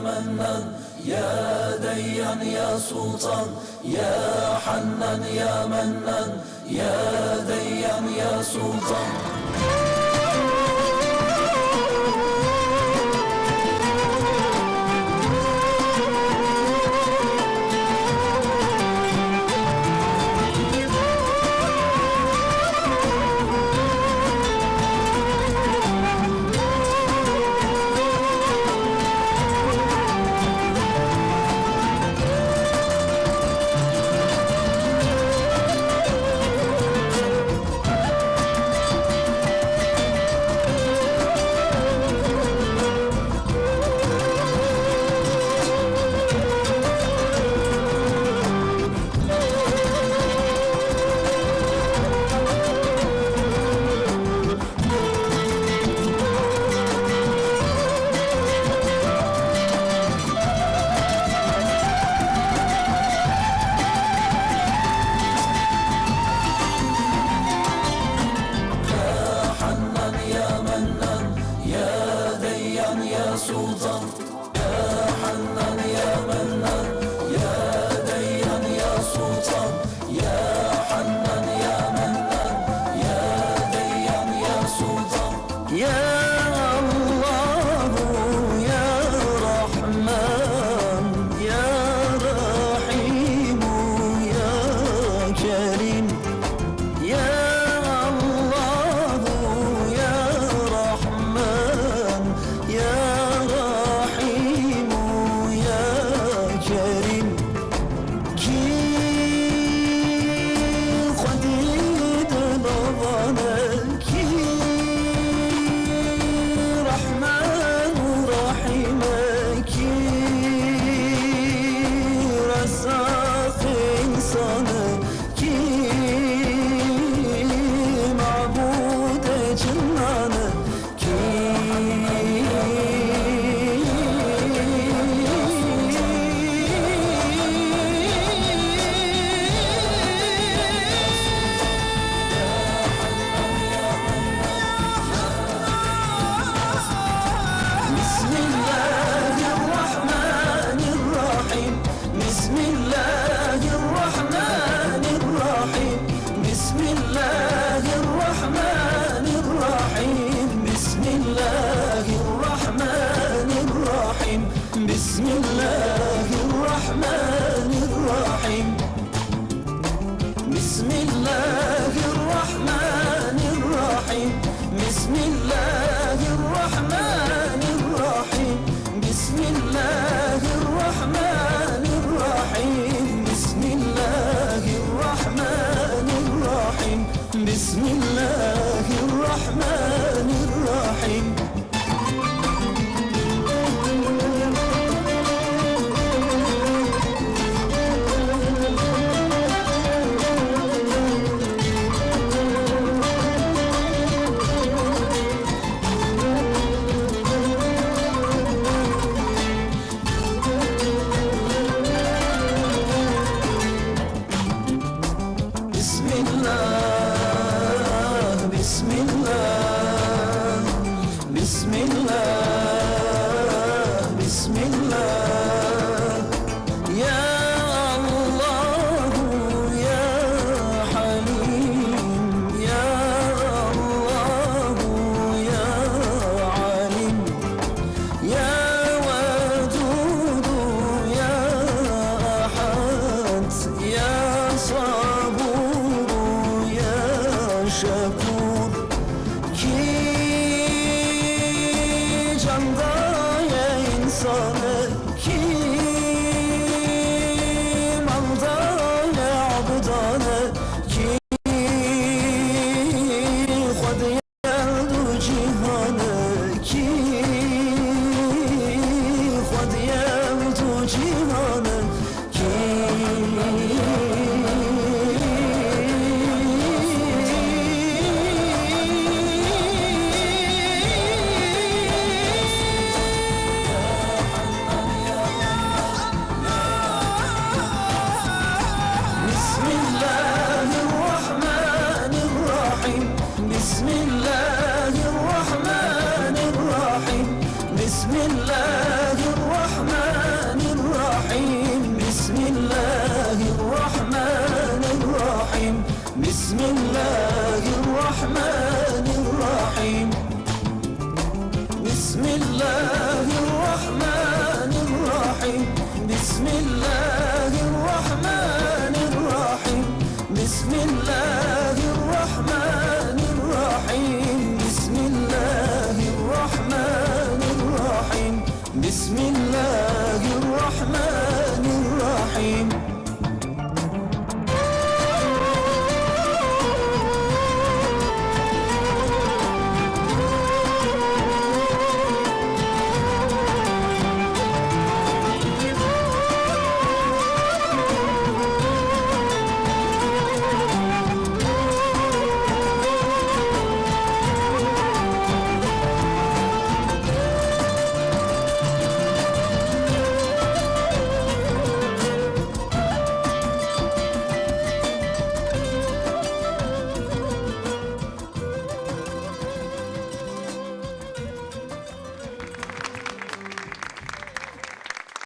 منان يا ديان يا سلطان يا حنان يا منان يا ديان يا سلطان. سلطان يا حنان يا منان يا ديان يا سلطان يا حنان يا منان يا ديان يا سلطان. يا الله يا رحمن يا رحيم يا كريم يا الله يا رحمن يا بسم الله الرحمن الرحيم بسم الله الرحمن الرحيم بسم الله الرحمن الرحيم بسم الله الرحمن الرحيم بسم الله الرحمن الرحيم بسم الله الرحمن الرحيم. بسم الله بسم الله يا الله يا حليم يا الله يا عليم يا ودود يا أحد يا صبور يا شكور candaya insanı kim aldana abdana kim khud yaldu cihanı kim khud yaldu cihanı بسم الله